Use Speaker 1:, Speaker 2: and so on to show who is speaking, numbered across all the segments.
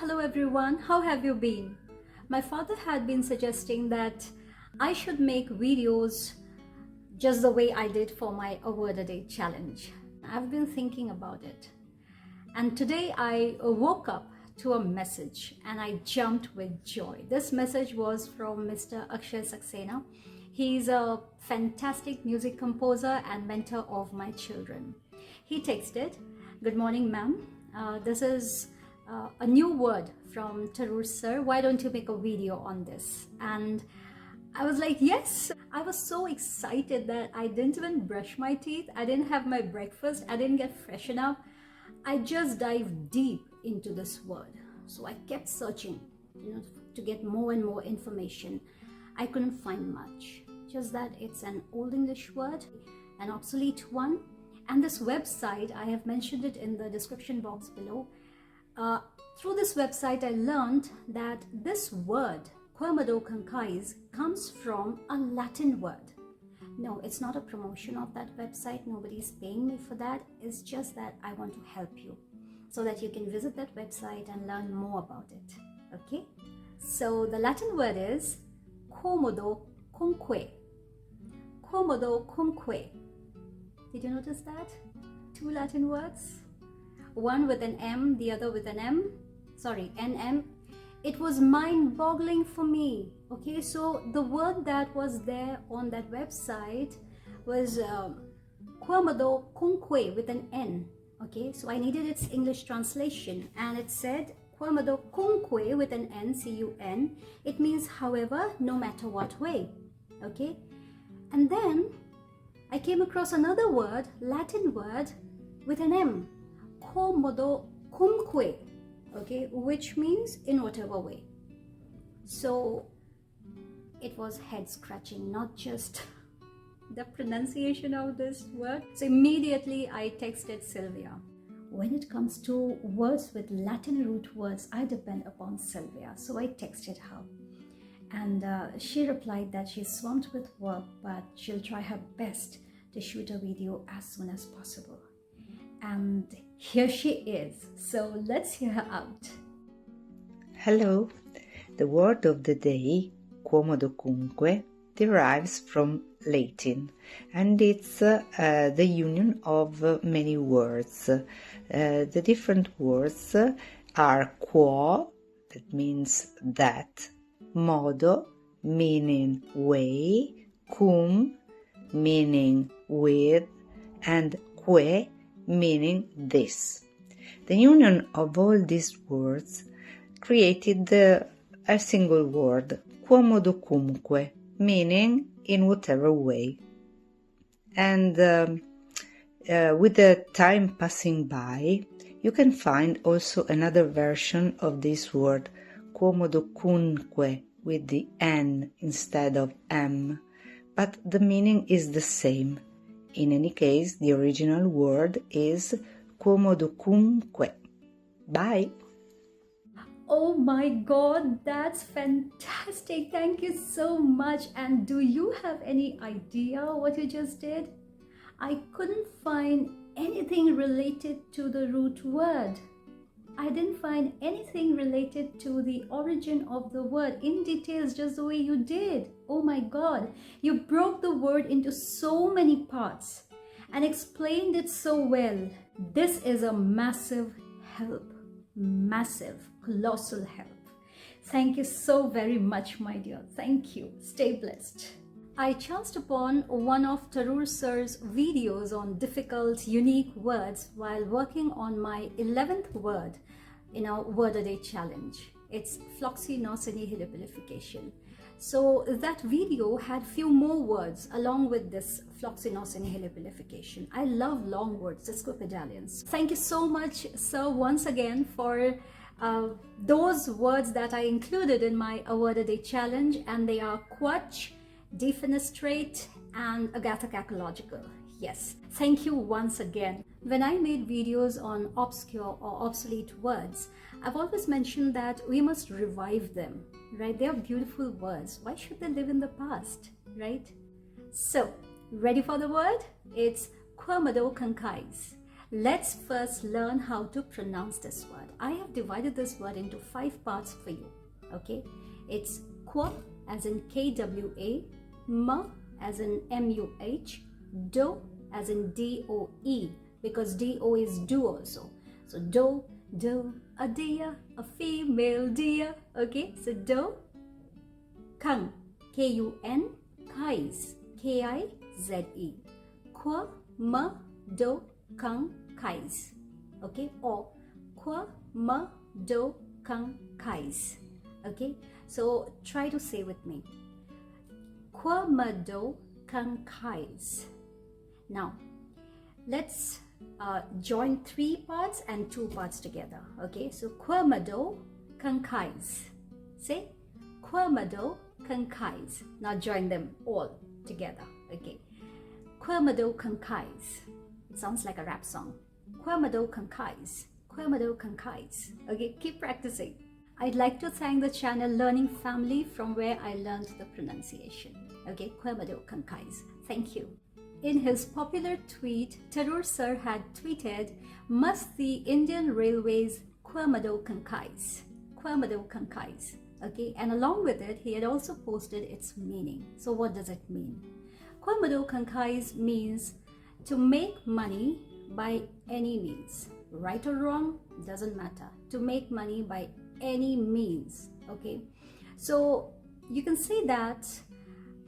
Speaker 1: Hello everyone, how have you been? My father had been suggesting that I should make videos just the way I did for my A Word a Day challenge. I've been thinking about it. And today I woke up to a message and I jumped with joy. This message was from Mr. Saxena. He's a fantastic music composer and mentor of my children. He texted, "Good morning, ma'am. This is a new word from Tharoor Sir. Why don't you make a video on this?" And I was like, yes. I was so excited that I didn't even brush my teeth. I didn't have my breakfast. I didn't get freshen up. I just dived deep into this word. So I kept searching, to get more and more information. I couldn't find much. Just that it's an Old English word, an obsolete one. And this website, I have mentioned it in the description box below. Through this website, I learned that this word, Quomodocunquize, comes from a Latin word. No, it's not a promotion of that website. Nobody's paying me for that. It's just that I want to help you so that you can visit that website and learn more about it. Okay? So the Latin word is Quomodocunque. Quomodocunque. Did you notice that? Two Latin words. One with an M, the other with an M. Sorry, NM. It was mind-boggling for me. Okay, so the word that was there on that website was Quomodocunque with an N. Okay, so I needed its English translation, and it said Quomodocunque with an N, C-U-N. It means however, no matter what way. Okay, and then I came across another word, Latin word with an M, Quomodocunque, okay, which means in whatever way. So it was head scratching, not just the pronunciation of this word. So immediately I texted Sylvia. When it comes to words with Latin root words, I depend upon Sylvia. So I texted her. And she replied that she's swamped with work, but she'll try her best to shoot a video as soon as possible. And here she is. So let's hear her out.
Speaker 2: Hello. The word of the day, Quomodocunque, derives from Latin, and it's the union of many words. The different words are quo, that means that, modo, meaning way, cum, meaning with, and que, meaning this. The union of all these words created a single word, Quomodocunque, meaning in whatever way. And with the time passing by, you can find also another version of this word, Quomodocunque, with the N instead of M, but the meaning is the same. In any case, the original word is Quomodocunque. Bye!
Speaker 1: Oh my God, that's fantastic. Thank you so much. And do you have any idea what you just did? I couldn't find anything related to the root word. I didn't find anything related to the origin of the word in details, just the way you did. Oh my God, you broke the word into so many parts and explained it so well. This is a massive help. Massive, colossal help. Thank you so very much, my dear. Thank you. Stay blessed. I chanced upon one of Tharoor Sir's videos on difficult, unique words while working on my 11th word in our Word a Day challenge. It's Floccinaucinihilipilification. So that video had few more words along with this Floccinaucinihilipilification. I love long words, the squipedalians. Thank you so much, sir, once again for those words that I included in my A Word a Day challenge, and they are Cwtch, Defenestrate, and Agathokakological. Yes, thank you once again. When I made videos on obscure or obsolete words, I've always mentioned that we must revive them, right? They are beautiful words. Why should they live in the past, right? So, ready for the word? It's Quomodocunquize. Let's first learn how to pronounce this word. I have divided this word into 5 parts for you. Okay, it's Kwa as in KWA, Ma as in MUH, Do as in DOE, because DO is do also. So do, a deer, a female deer. Okay, so do. Kung, KUN, Kize, KIZE. Kwa, Ma, Do, Kung, Kize. Okay, or Kwa, Ma, Do, Kung, Kize. Okay, so try to say with me. Quomodocunquize. Now, let's join 3 parts and 2 parts together. Okay, so Quomodocunquize. Say Quomodocunquize. Now join them all together. Okay, Quomodocunquize. It sounds like a rap song. Quomodocunquize. Quomodocunquize. Okay, keep practicing. I'd like to thank the channel Learning Family, from where I learned the pronunciation. Okay, Quomodocunquize. Thank you. In his popular tweet, Tharoor Sir had tweeted, "Must the Indian Railways Quomodocunquize." Quomodocunquize. Okay, and along with it, he had also posted its meaning. So what does it mean? Quomodocunquize means to make money by any means. Right or wrong, doesn't matter. To make money by any means. Okay, so you can say that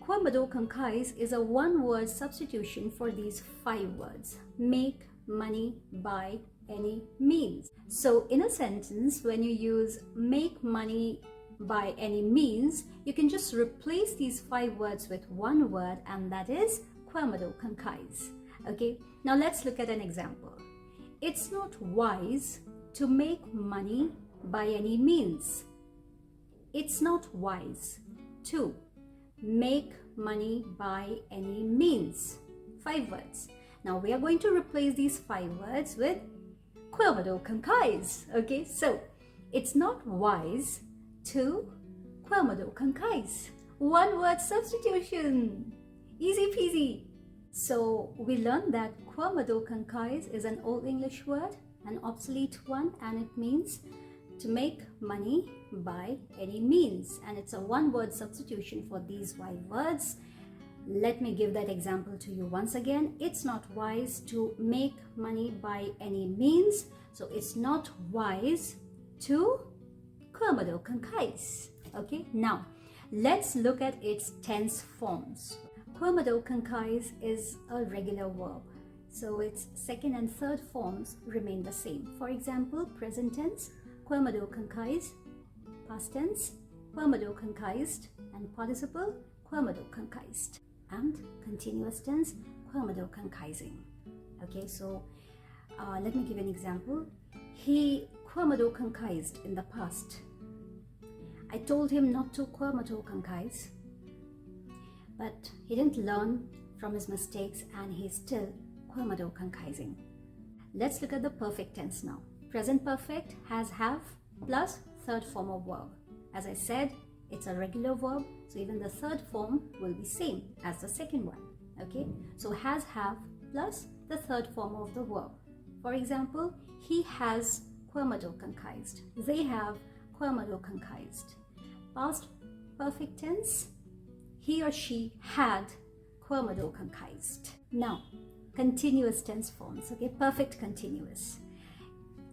Speaker 1: Quomodocunquize is a 1-word substitution for these 5 words. Make money by any means. So in a sentence, when you use make money by any means, you can just replace these 5 words with 1 word, and that is Quomodocunquize. Okay, now let's look at an example. It's not wise to make money by any means. It's not wise to make money by any means. 5 words. Now we are going to replace these 5 words with Quomodocunquize. Okay, so it's not wise to Quomodocunquize. 1-word substitution. Easy peasy. So we learned that Quomodocunquize is an Old English word, an obsolete one, and it means to make money by any means, and it's a 1-word substitution for these 5 words. Let me give that example to you once again. It's not wise to make money by any means, so it's not wise to Quomodocunquize. Okay, now let's look at its tense forms. Quomodocunquize is a regular verb, so its 2nd and 3rd forms remain the same. For example, present tense, Quomodocunquize, past tense, Quomodocunquized, and participle, Quomodocunquized, and continuous tense, Quomodocunquizing. Okay, so let me give an example. He Quomodocunquized in the past. I told him not to Quomodocunquize, but he didn't learn from his mistakes and he's still Quomodocunquizing. Let's look at the perfect tense now. Present perfect has have plus 3rd form of verb. As I said, it's a regular verb, so even the 3rd form will be same as the 2nd one. Okay, so has have plus the 3rd form of the verb. For example, he has Quomodocunquized. They have Quomodocunquized. Past perfect tense, he or she had Quomodocunquized. Now, continuous tense forms. Okay, perfect continuous.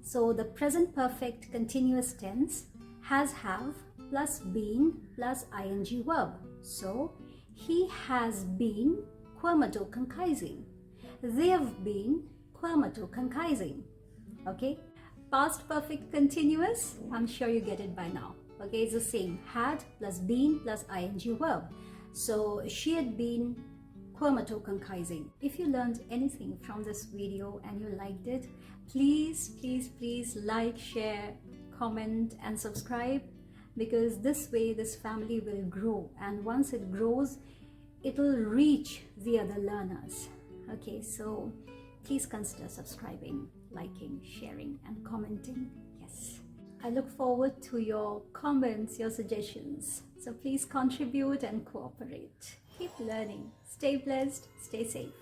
Speaker 1: So the present perfect continuous tense has have plus been plus ing verb. So he has been Quomodocunquizing. They have been Quomodocunquizing. Okay, past perfect continuous, I'm sure you get it by now. Okay, it's the same, had plus been plus ing verb. So she had been Quomodocunquizing. If you learned anything from this video and you liked it, please like, share, comment and subscribe, because this way this family will grow, and once it grows it will reach the other learners. Okay, so please consider subscribing, liking, sharing and commenting. Yes, I look forward to your comments, your suggestions. So please contribute and cooperate. Keep learning. Stay blessed. Stay safe.